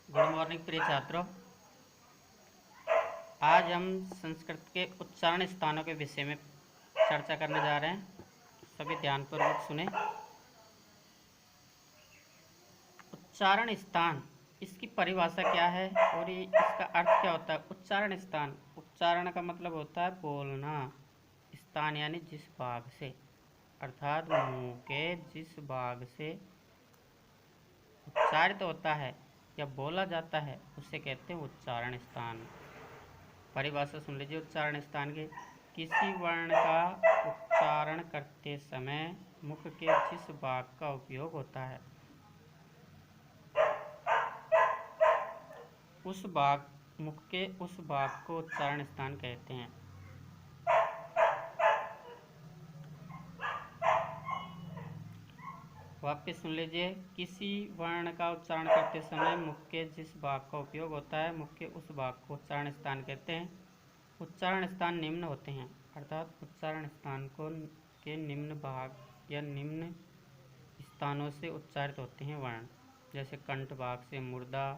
Good morning प्रिय छात्रों। आज हम संस्कृत के उच्चारण स्थानों के विषय में चर्चा करने जा रहे हैं। सभी ध्यानपूर्वक सुने। उच्चारण स्थान, इसकी परिभाषा क्या है और ये इसका अर्थ क्या होता है। उच्चारण स्थान, उच्चारण का मतलब होता है बोलना। स्थान यानी जिस भाग से, अर्थात मुंह के जिस भाग से उच्चारित होता है या बोला जाता है उसे कहते हैं उच्चारण स्थान। परिभाषा सुन लीजिए उच्चारण स्थान के। किसी वर्ण का उच्चारण करते समय मुख के जिस भाग का उपयोग होता है उस भाग, मुख के उस भाग को उच्चारण स्थान कहते हैं। वापस सुन लीजिए। किसी वर्ण का उच्चारण करते समय मुख के जिस भाग का उपयोग होता है मुख के उस भाग को उच्चारण स्थान कहते हैं। उच्चारण स्थान निम्न होते हैं, अर्थात उच्चारण स्थान को के निम्न भाग या निम्न स्थानों से उच्चारित होते हैं वर्ण, जैसे कंठ भाग से, मूर्धा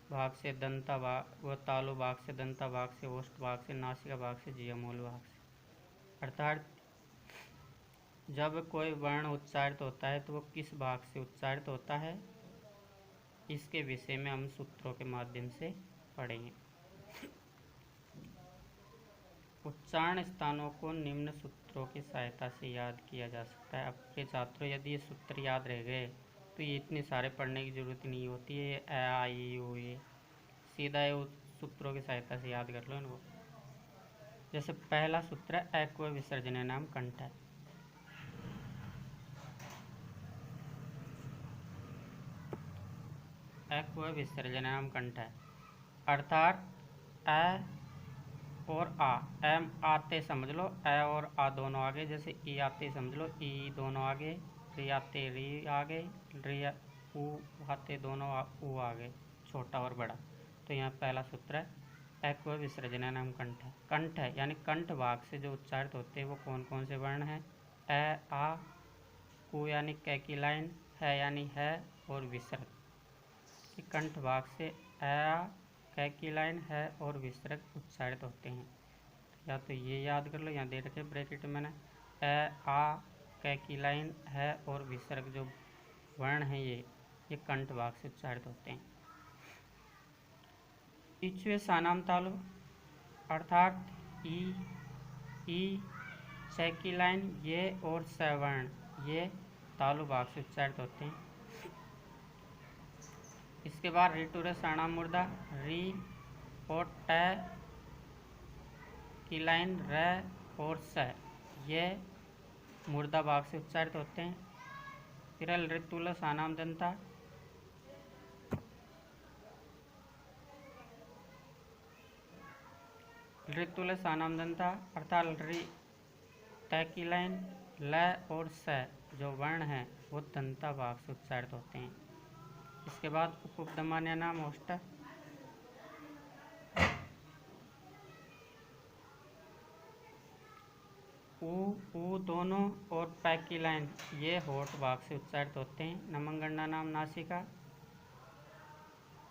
भाग से, दंता भाग व तालु भाग से, दंता भाग से, ओष्ठ भाग से, नासिका भाग से, जिह्वामूल भाग से। अर्थात जब कोई वर्ण उच्चारित होता है तो वो किस भाग से उच्चारित होता है, इसके विषय में हम सूत्रों के माध्यम से पढ़ेंगे। उच्चारण स्थानों को निम्न सूत्रों की सहायता से याद किया जा सकता है। अब के छात्रों, यदि ये सूत्र याद रह गए तो ये इतने सारे पढ़ने की जरूरत नहीं होती है। ए आई ओ ये सीधा ये सूत्रों की सहायता से याद कर लो इनको। जैसे पहला सूत्र है एक्व विसर्जन नाम कंठ है। एक्व विसर्जन नाम कंठ है, अर्थात ए और आ, एम आते समझ लो, ए और आ दोनों आगे, जैसे ई आते समझ लो, ई दोनों आगे, री आते री आगे, री ऊ आते दोनों ऊ आगे, छोटा और बड़ा। तो यहाँ पहला सूत्र है एक्व विसर्जन नाम कंठ है। कंठ है यानी कंठ भाग से जो उच्चारित होते हैं वो कौन कौन से वर्ण हैं। ए आ, उ यानी कै की लाइन, है यानी है और विसर्ग। कंठ भाग से आ, कै की लाइन, है और विसर्ग उच्चारित होते हैं। या तो ये याद कर लो, यहाँ दे रखे ब्रैकेट में मैंने, ए आ कै की लाइन, है और विसर्ग जो वर्ण हैं ये कंठ भाग से उच्चारित होते हैं। इचवे सानाम तालु, अर्थात ई च की लाइन, ये और स वर्ण ये तालु भाग से उच्चारित होते हैं। इसके बाद रिटूरे सानाम मुर्दा, री और ट की लाइन, र और स ये मुर्दा भाग से उच्चारित होते हैं। फिर ऋतुल सानाम दंता, ऋतुल सानाम दंता अर्थात री त की लाइन, ल और स जो वर्ण है वो दंता भाग से उच्चारित होते हैं। इसके बाद उपपदमान्य नाम ओष्ठ, ऊ दोनों और पै की लाइन ये होठ भाग से उच्चारित होते हैं। नमंगण्डा नाम नासिका,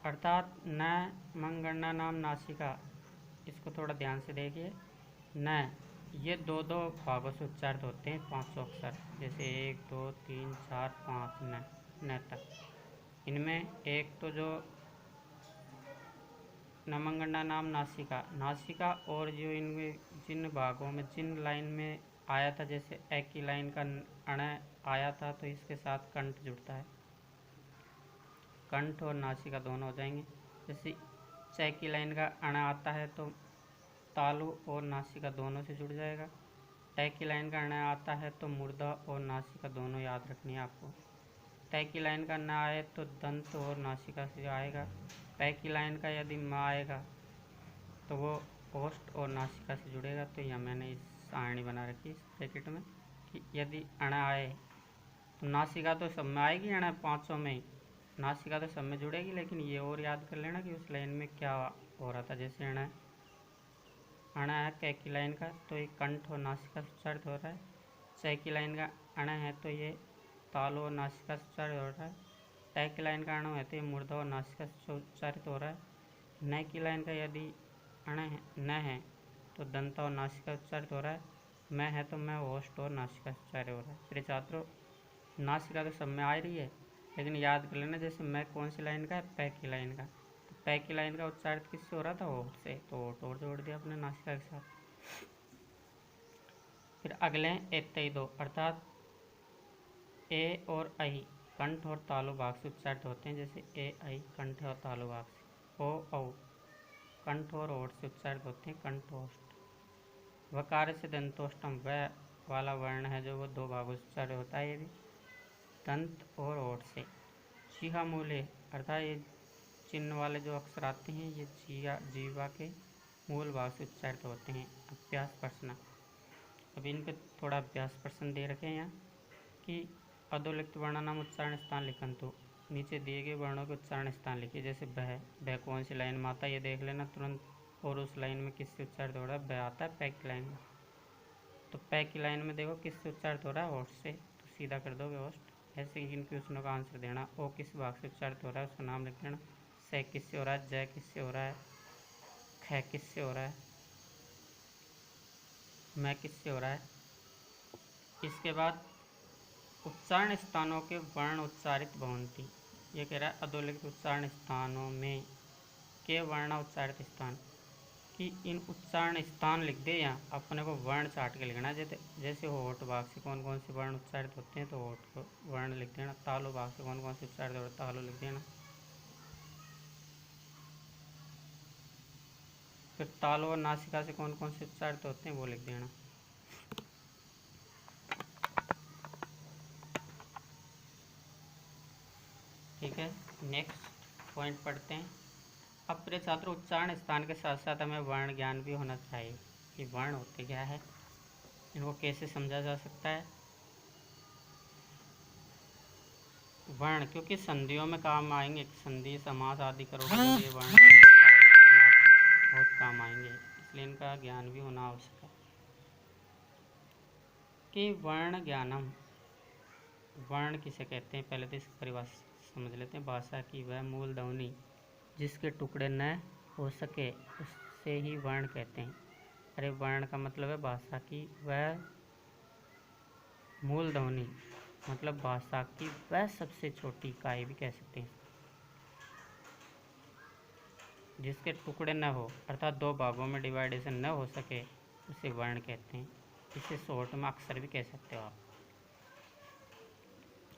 अर्थात न मंगण्डा नाम नासिका, इसको थोड़ा ध्यान से देखिए। न ये दो दो भागों से उच्चारित होते हैं, 500 अक्षर, जैसे 1 2 3 4 5 न तक। इनमें एक तो जो नमंगण्डा नाम नासिका, नासिका और जो इनमें जिन भागों में जिन लाइन में आया था, जैसे ए की लाइन का अण आया था तो इसके साथ कंठ जुड़ता है, कंठ और नासिका दोनों हो जाएंगे। जैसे च की लाइन का अण आता है तो तालु और नासिका दोनों से जुड़ जाएगा। ट की लाइन का अण आता है तो मुर्दा और नासिका दोनों याद रखनी है आपको। ट की लाइन का न आए तो दंत और नासिका से आएगा। पै की लाइन का यदि म आएगा तो वो ओष्ठ और नासिका से जुड़ेगा। तो यहाँ मैंने इस सारणी बना रखी इस ब्रैकेट में कि यदि अण आए तो नासिका तो सब में आएगी, अण 500 में नासिका तो सब में जुड़ेगी, लेकिन ये और याद कर लेना कि उस लाइन में क्या हो रहा था। जैसे अण है कै की लाइन का तो ये कंठ और नासिका से उच्चारित हो रहा है। च की लाइन का अण है तो ये तालु और नासिका से उच्चारित हो रहा है। टै की लाइन का अणु है तो ये मूर्धा और नासिका से उच्चारित हो रहा है। न की लाइन का यदि अण है न है तो दंता और नासिका उच्चारित हो रहा है। मैं है तो मैं होस्ट और नासिका से उच्चारित हो रहा है। प्रिय छात्रों, नासिका तो सब में आ रही है, लेकिन याद कर लेना जैसे मैं कौन सी लाइन का है, पै की लाइन का, तो पै की लाइन का उच्चारित किससे हो रहा था, होठ से, तो होठ और जोड़ दिया अपने नासिका के साथ। फिर अगले हैं एतई दो, अर्थात ए और आई कंठ और तालु भाग से उच्चारित होते हैं। जैसे ए आई कंठ और तालु भाग से। ओ औ कंठ और ओठ से उच्चारित होते हैं, कंठोष्ठ। वकार से दंतोष्टम वह वाला वर्ण है जो वो दो भागों से उच्चारित होता है, ये भी दंत और ओठ से। जीहा मूले अर्थात ये चिन्ह वाले जो अक्षर आते हैं ये जीवा के मूल भाग से उच्चारित होते हैं। अभ्यास प्रश्न, अब इन पे थोड़ा अभ्यास प्रश्न दे रखे हैं यहाँ कि अधोलिखित वर्णानाम उच्चारण स्थान लिखन, तो नीचे दिए गए वर्णों के उच्चारण स्थान लिखिए। जैसे बह कौन सी लाइन में आता है ये देख लेना तुरंत, और उस लाइन में किससे उच्चारित हो रहा है, बह आता है पै की लाइन में, तो पै की लाइन में देखो किससे उच्चारित हो रहा है, होठ से, तो सीधा कर दोगे होस्ट। ऐसे इन क्वेश्चनों का आंसर देना। ओ किस भाग से उच्चारित हो रहा है उसका नाम लिख देना। से किससे हो रहा है, जय किससे हो रहा है, ख किससे हो रहा है, मैं किससे हो रहा है। इसके बाद उच्चारण स्थानों के वर्ण उच्चारित भवंती, ये कह रहा है अधोलिखित उच्चारण स्थानों में के वर्ण उच्चारित स्थान, कि इन उच्चारण स्थान लिख दे या अपने को वर्ण चाट के लिखना है। जैसे होठ भाग से कौन कौन से वर्ण उच्चारित होते हैं तो होठ को वर्ण लिख देना। तालु भाग से कौन कौन से उच्चारित होते हैं तालु लिख देना। फिर तालु और नासिका से कौन कौन से उच्चारित होते हैं वो लिख देना। ठीक है, नेक्स्ट पॉइंट पढ़ते हैं। अब प्रिय छात्रों, उच्चारण स्थान के साथ साथ हमें वर्ण ज्ञान भी होना चाहिए कि वर्ण होते क्या है, इनको कैसे समझा जा सकता है। वर्ण क्योंकि संधियों में काम आएंगे, संधि समास आदि करोगे तो ये वर्ण कार्य करेंगे, आपको बहुत काम आएंगे, इसलिए इनका ज्ञान भी होना आवश्यक है। कि वर्ण ज्ञानम, वर्ण किसे कहते हैं, पहले तो इसकी परिभाषा समझ लेते हैं। भाषा की वह मूल ध्वनि जिसके टुकड़े न हो सके उससे ही वर्ण कहते हैं। अरे वर्ण का मतलब है भाषा की वह मूल ध्वनि, मतलब भाषा की वह सबसे छोटी इकाई भी कह सकते हैं, जिसके टुकड़े न हो अर्थात दो भागों में डिवाइडेशन न हो सके उसे वर्ण कहते हैं। इसे शॉर्ट में अक्षर भी कह सकते हो आप,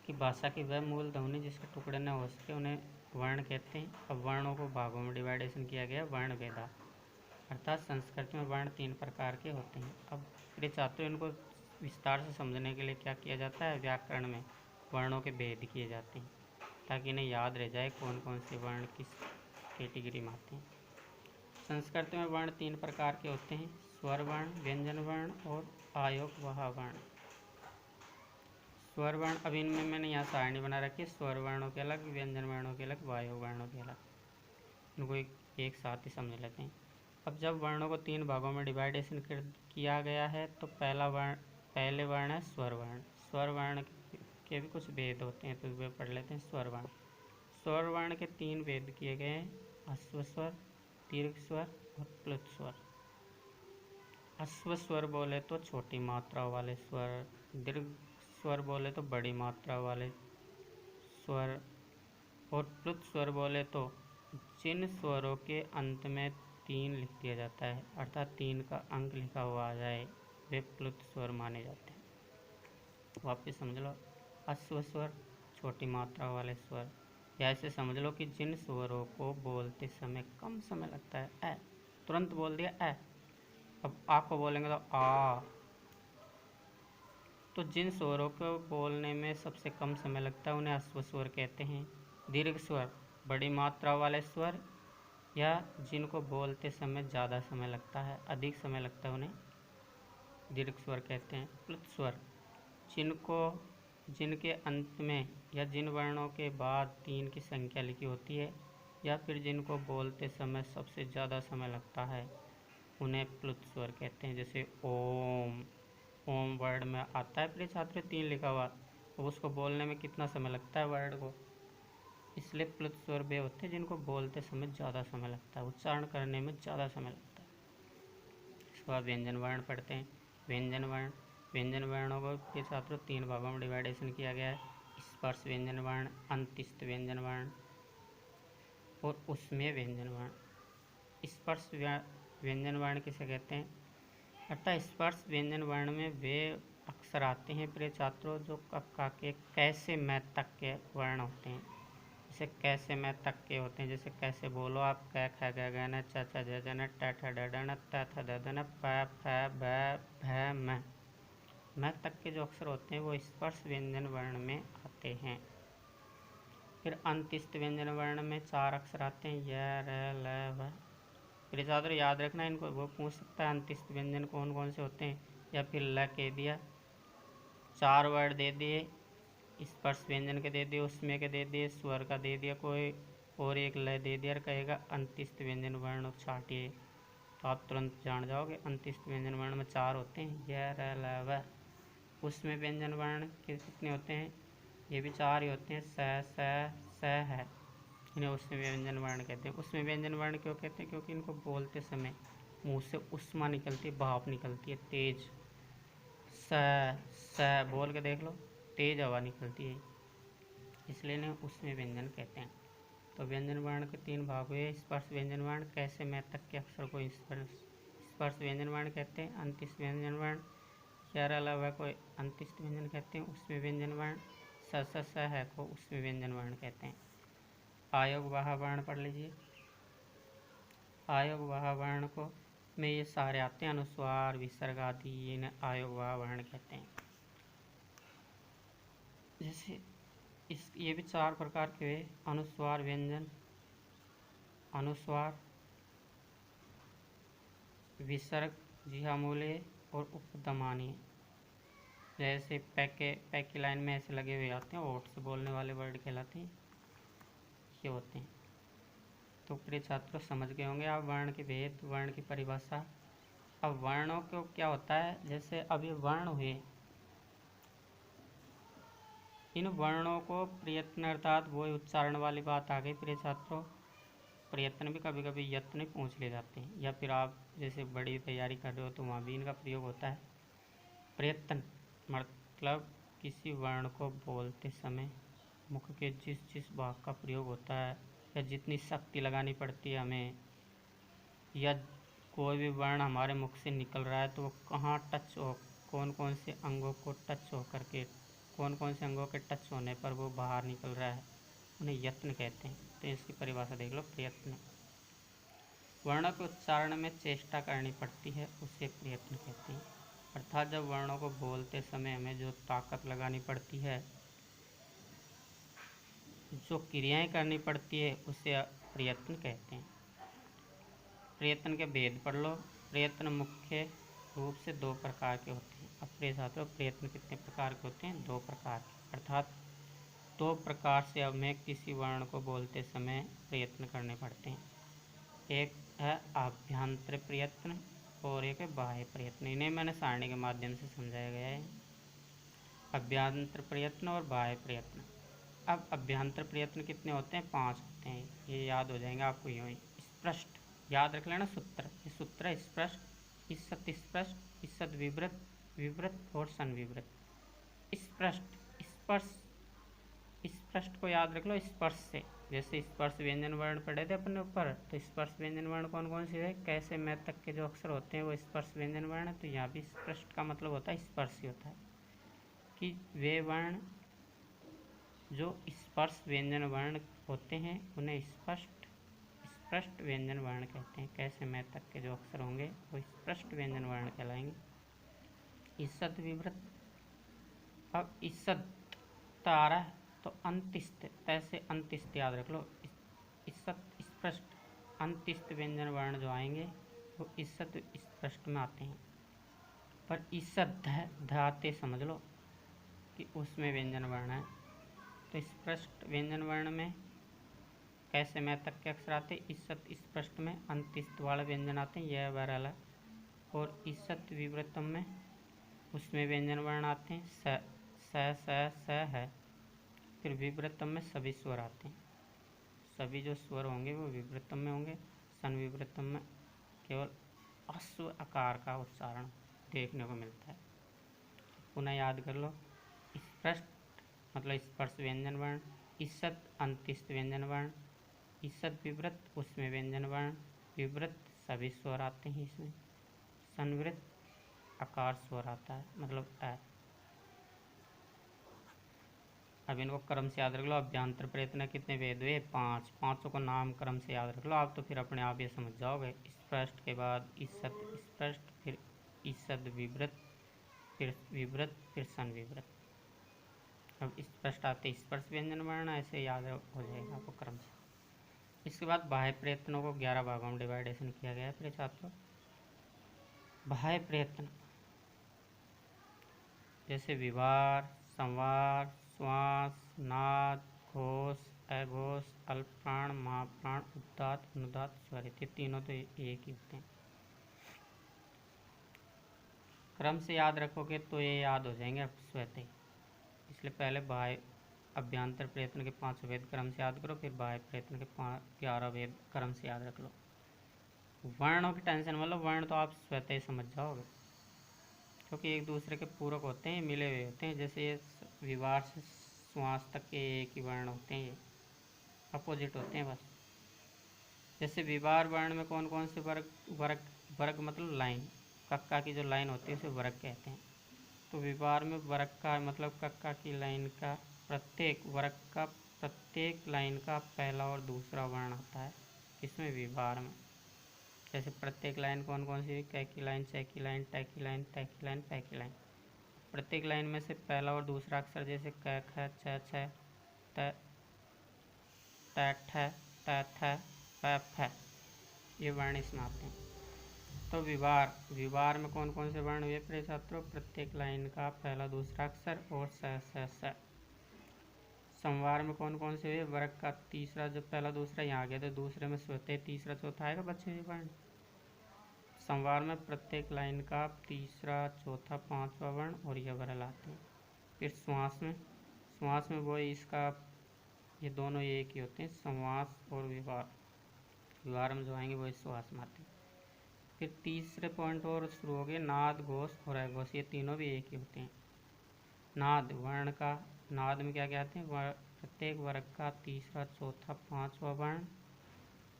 कि भाषा की वह मूल ध्वनि जिसके टुकड़े न हो सके उन्हें वर्ण कहते हैं। अब वर्णों को भागों में डिवाइडेशन किया गया वर्ण भेदा, अर्थात संस्कृत में वर्ण 3 प्रकार के होते हैं। अब प्रिय छात्रों, इनको विस्तार से समझने के लिए क्या किया जाता है, व्याकरण में वर्णों के भेद किए जाते हैं ताकि इन्हें याद रह जाए कौन कौन से वर्ण किस कैटेगरी में आते हैं। संस्कृत में वर्ण 3 प्रकार के होते हैं, स्वर वर्ण, व्यंजन वर्ण और आयोगवाह वर्ण। स्वर वर्ण, अब इनमें मैंने यहाँ सारणी बना रखी है, स्वर वर्णों के अलग, व्यंजन वर्णों के अलग, वायु वर्णों के अलग। इनको एक साथ ही समझ लेते हैं। अब जब वर्णों को 3 भागों में डिवाइडेशन किया गया है तो पहले वर्ण है स्वर वर्ण। स्वर वर्ण के भी कुछ भेद होते हैं तो वे पढ़ लेते हैं। स्वर वर्ण, स्वर वर्ण के 3 भेद किए गए हैं, अश्व स्वर, दीर्घ स्वर और प्लुत स्वर। अश्व स्वर बोले तो छोटी मात्रा वाले स्वर, दीर्घ स्वर बोले तो बड़ी मात्रा वाले स्वर, और प्लुत स्वर बोले तो जिन स्वरों के अंत में 3 लिख दिया जाता है अर्थात 3 का अंक लिखा हुआ आ जाए वे प्लुत स्वर माने जाते हैं। वापिस समझ लो, अश्व स्वर छोटी मात्रा वाले स्वर, या ऐसे समझ लो कि जिन स्वरों को बोलते समय कम समय लगता है, ए तुरंत बोल दिया ए, अब आ को बोलेंगे तो आ, तो जिन स्वरों को बोलने में सबसे कम समय लगता है उन्हें अश्व स्वर कहते हैं। दीर्घ स्वर बड़ी मात्रा वाले स्वर या जिनको बोलते समय ज़्यादा समय लगता है, अधिक समय लगता है, उन्हें दीर्घ स्वर कहते हैं। प्लुत स्वर जिनके अंत में या जिन वर्णों के बाद 3 की संख्या लिखी होती है या फिर जिनको बोलते समय सबसे ज़्यादा समय लगता है उन्हें प्लुत स्वर कहते हैं। जैसे ओम, ओम वर्ड में आता है प्रिय छात्र 3 लिखा हुआ, तो उसको बोलने में कितना समय लगता है वर्ड को, इसलिए प्लुत स्वर वे होते हैं जिनको बोलते समय ज़्यादा समय लगता है, उच्चारण करने में ज़्यादा समय लगता है। इसके बाद व्यंजन वर्ण पढ़ते हैं। व्यंजन वर्ण, व्यंजन वर्णों को के छात्रों 3 भागों में डिवाइडेशन किया गया है। स्पर्श व्यंजन वर्ण, अंत्यस्थ व्यंजन वर्ण और उसमें व्यंजन वर्ण। स्पर्श व्यंजन वर्ण किसे कहते हैं? अर्थात स्पर्श व्यंजन वर्ण में वे अक्षर आते हैं प्रिय छात्रों जो कक्का के कैसे मैं तक के वर्ण होते हैं। जैसे कैसे मैं तक के होते हैं, जैसे कैसे बोलो आप, क ख ग घ न च छ ज ज न ट ठ ड ढ न त थ द ध न प फ ब भ म। मैं तक के जो अक्षर होते हैं वो स्पर्श व्यंजन वर्ण में आते हैं। फिर अंत्यस्थ व्यंजन वर्ण में 4 अक्षर आते हैं, य र ल व। फिर छात्र याद रखना, इनको वो पूछ सकता है अंत्यस्थ व्यंजन कौन कौन से होते हैं, या फिर ल कह दिया, 4 वर्ड दे दिए, स्पर्श व्यंजन के दे दिए, उसमें के दे दिए, स्वर का दे दिया कोई और एक लय दे दिया, कहेगा अंत्यस्थ व्यंजन वर्ण छाटिए, तो आप तुरंत जान जाओगे अंत्यस्थ व्यंजन वर्ण में 4 होते हैं, य र ल व। उसमें व्यंजन वर्ण कितने होते हैं? ये भी 4 ही होते हैं, स है, इन्हें उसमें व्यंजन वर्ण कहते हैं। उसमें व्यंजन वर्ण क्यों कहते हैं? क्योंकि इनको बोलते समय मुंह से उष्मा निकलती है, भाप निकलती है तेज, स बोल के देख लो, तेज हवा निकलती है, इसलिए इन्हें उसमें व्यंजन कहते हैं। तो व्यंजन वर्ण के 3 भाग हुए। स्पर्श व्यंजन वर्ण, कैसे मैं तक के अक्षर को स्पर्श व्यंजन वर्ण कहते हैं। अंत्यस्थ व्यंजन वर्ण, यार अलावा को अंत्यस्थ व्यंजन कहते हैं, उसमें व्यंजन वर्ण, स है को उसमें व्यंजन वर्ण कहते हैं। आयोग वाह वर्ण पढ़ लीजिए। आयोग वाह वर्ण को में ये सारे आते हैं, अनुस्वार विसर्ग आदि, इन्हें आयोग वाह वर्ण कहते हैं। जैसे ये भी 4 प्रकार के हुए, अनुस्वार व्यंजन, अनुस्वार विसर्ग, जिहामूले और उपदमानी। जैसे पैके लाइन में ऐसे लगे हुए आते हैं, ओठ से बोलने वाले वर्ड कहलाते हैं, ये होते हैं। तो प्रिय छात्रों समझ गए होंगे आप वर्ण के भेद, वर्ण की परिभाषा। अब वर्णों को क्या होता है, जैसे अब ये वर्ण हुए, इन वर्णों को प्रयत्न अर्थात वो उच्चारण वाली बात आ गई प्रिय छात्रों। प्रयत्न भी कभी कभी यत्न पूछ ले जाते हैं, या फिर आप जैसे बड़ी तैयारी कर रहे हो तो वहाँ भी इनका प्रयोग होता है। प्रयत्न मतलब किसी वर्ण को बोलते समय मुख के जिस जिस भाग का प्रयोग होता है, या जितनी शक्ति लगानी पड़ती है हमें, या कोई भी वर्ण हमारे मुख से निकल रहा है तो वो कहाँ टच हो, कौन कौन से अंगों को टच हो करके, कौन कौन से अंगों के टच होने पर वो बाहर निकल रहा है, उन्हें यत्न कहते हैं। तो इसकी परिभाषा देख लो, प्रयत्न। वर्णों के उच्चारण में चेष्टा करनी पड़ती है, उसे प्रयत्न कहते हैं। अर्थात जब वर्णों को बोलते समय हमें जो ताकत लगानी पड़ती है, जो क्रियाएं करनी पड़ती है, उसे प्रयत्न कहते हैं। प्रयत्न के भेद पढ़ लो। प्रयत्न मुख्य रूप से 2 प्रकार के होते हैं। अब प्रिय छात्रों, प्रयत्न कितने प्रकार के होते हैं? 2 प्रकार के। अर्थात 2 प्रकार से हमें किसी वर्ण को बोलते समय प्रयत्न करने पड़ते हैं। एक है आभ्यंतर प्रयत्न और एक है बाह्य प्रयत्न। इन्हें मैंने सारणी के माध्यम से समझाया गया है, अभ्यंतर प्रयत्न और बाह्य प्रयत्न। अब अभ्यंतर प्रयत्न कितने होते हैं? 5 होते हैं, ये याद हो जाएंगे आपको यूँ ही। स्पष्ट याद रख लेना सूत्र, ये सूत्र है स्पष्ट, ईसत स्पष्ट, ईसत विवृत, विवृत और संविवृत। स्पष्ट, स्पर्श, स्पष्ट को याद रख लो स्पर्श से। जैसे स्पर्श व्यंजन वर्ण पढ़े थे अपने ऊपर, तो स्पर्श व्यंजन वर्ण कौन कौन से है? कैसे मैं तक के जो अक्षर होते हैं वो स्पर्श व्यंजन वर्ण है। तो यहाँ भी स्पष्ट का मतलब होता है स्पर्श ही होता है, कि वे वर्ण जो स्पर्श व्यंजन वर्ण होते हैं उन्हें स्पष्ट व्यंजन वर्ण कहते हैं। कैसे मैं तक के जो अक्षर होंगे वो स्पष्ट व्यंजन वर्ण कहलाएंगे। ईसत विवृत, अब ईसत आ रहा है तो अंत्यस्थ, ऐसे अंत्यस्थ याद रख लो। ईसत स्पष्ट, अंत्यस्थ व्यंजन वर्ण जो आएंगे वो ईसत स्पष्ट में आते हैं। पर ईसत धाते समझ लो कि उसमें व्यंजन वर्ण है। तो स्पष्ट व्यंजन वर्ण में कैसे मैं तक के अक्षर आते हैं, ईसत स्पष्ट में अंत्यस्थ वाले व्यंजन आते हैं, यह वरला। और ईसत विवृतम में उसमें व्यंजन वर्ण आते हैं, स है। फिर विवृतम में सभी स्वर आते हैं। सभी जो स्वर होंगे वो विवृतम में होंगे, संविवृतम में केवल अश्व आकार का उच्चारण देखने को मिलता है। पुनः याद कर लो, स्पष्ट मतलब स्पर्श व्यंजन वर्ण, ईसत अंतिस्थ व्यंजन वर्ण, ईसत विवृत उसमें व्यंजन वर्ण, विवृत सभी स्वर आते हैं इसमें, संवृत आकार स्वर आता है मतलब ऐ। अब इनको क्रम से याद रख लो। अभ्यंतर प्रयत्न कितने वेद हुए? 5। पांचों को नाम क्रम से याद रख लो आप, तो फिर अपने आप ये समझ जाओगे। स्पष्ट के बाद ईसत स्पष्ट, फिर ईसद विवृत, फिर विवृत, फिर संविवृत। अब स्पष्ट आते स्पर्श व्यंजन वर्ण, ऐसे याद हो जाएगा आपको क्रम से। इसके बाद बाह्य प्रयत्नों को 11 भागों में डिवाइडेशन किया गया है प्रिय छात्रों। बाह्य प्रयत्न जैसे विवार, संवार, श्वास, नाद, घोष, अघोष, अल्पप्राण, महाप्राण, उदात्त, अनुदात्त, स्वरित, ये तीनों तो एक ही होते हैं। क्रम से याद रखोगे तो ये याद हो जाएंगे अब स्वतः ही। इसलिए पहले बाह्य अभ्यंतर प्रयत्न के 5 वेद क्रम से याद करो, फिर बाह्य प्रयत्न के 11 वेद क्रम से याद रख लो। वर्णों की टेंशन मतलब वर्ण तो आप स्वतः ही समझ जाओगे, क्योंकि एक दूसरे के पूरक होते हैं, मिले हुए होते हैं। जैसे ये विवार से श्वास तक के एक ही वर्ण होते हैं, ये अपोजिट होते हैं बस। जैसे विवार वर्ण में कौन कौन से वर्ग वर्ग वर्ग मतलब लाइन, कक्का की जो लाइन होती है उसे वर्ग कहते हैं। तो विवार में वर्ग का मतलब कक्का की लाइन का प्रत्येक वर्ग का प्रत्येक लाइन का पहला और दूसरा वर्ण आता है इसमें विवार में। जैसे प्रत्येक लाइन कौन कौन सी? कै की लाइन, च की लाइन, ट की लाइन, त की लाइन, पै की लाइन। प्रत्येक लाइन में से पहला और दूसरा अक्षर जैसे क, ख, छ, छ, त, ठ, त, थ, प, फ, ये वर्ण इसमें आते हैं। तो विवार में कौन कौन से वर्ण हुए प्रिय छात्रों? प्रत्येक लाइन का पहला दूसरा अक्षर और स। संवार में कौन कौन से हुए? वर्ग का तीसरा, जो पहला दूसरा यहाँ आ गया तो दूसरे में स्वतः तीसरा चौथा आएगा बच्चे ये वर्ण। संवार में प्रत्येक लाइन का तीसरा चौथा पांचवा वर्ण और यह वर्ण आते हैं। फिर श्वास में वो इसका ये दोनों एक ही होते हैं, संवास और विवार। विवार में जो आएंगे वो श्वास में आते हैं। फिर तीसरे पॉइंट और शुरू हो गए, नाद, घोष और अघोष, ये तीनों भी एक ही होते हैं। नाद वर्ण का, नाद में क्या कहते हैं? प्रत्येक वर्ग का तीसरा चौथा पांचवा वर्ण,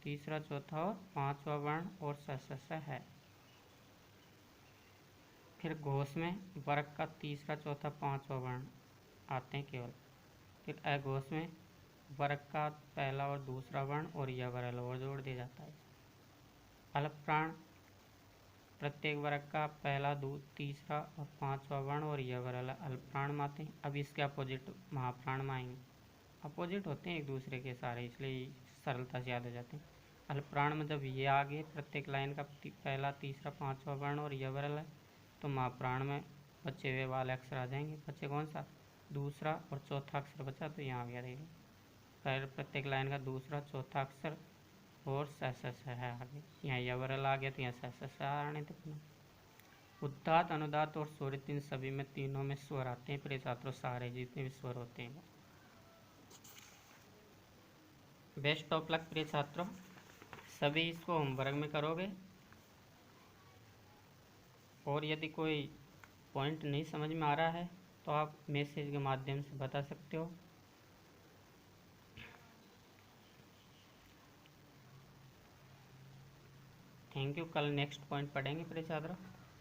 तीसरा चौथा और पांचवा वर्ण और स है। फिर घोष में वर्ग का तीसरा चौथा पांचवा वर्ण आते हैं केवल। फिर अघोष में वर्ग का पहला और दूसरा वर्ण और यह वर्ण और जोड़ दिया जाता है। अल्पप्राण प्रत्येक वर्ग का पहला तीसरा और पांचवा वर्ण और यह वर्ण अल्पप्राण में आते हैं। अब इसके अपोजिट महाप्राण में आएंगे। अपोजिट होते हैं एक दूसरे के सारे, इसलिए सरलता से याद हो जाते हैं। अल्पप्राण में जब ये आ गए प्रत्येक लाइन का पहला तीसरा पांचवा वर्ण और यह वर्ण है, तो महाप्राण में बचे हुए वाले अक्षर आ जाएंगे। बचे कौन सा? दूसरा और चौथा अक्षर बचा, तो यहाँ गया देखिए पहले प्रत्येक लाइन का दूसरा चौथा अक्षर और स है आगे। यहाँ यवरल आ गया तो यहाँ स आने थे पुनः। उदात्त, अनुदात्त और स्वरित, इन सभी में तीनों में स्वर आते हैं प्रिय छात्रों, सारे जितने भी स्वर होते हैं। बेस्ट ऑफ लक प्रिय छात्रों, सभी इसको होमवर्क में करोगे और यदि कोई पॉइंट नहीं समझ में आ रहा है तो आप मैसेज के माध्यम से बता सकते हो। Thank you. कल नेक्स्ट पॉइंट पढ़ेंगे प्रिय छात्रों।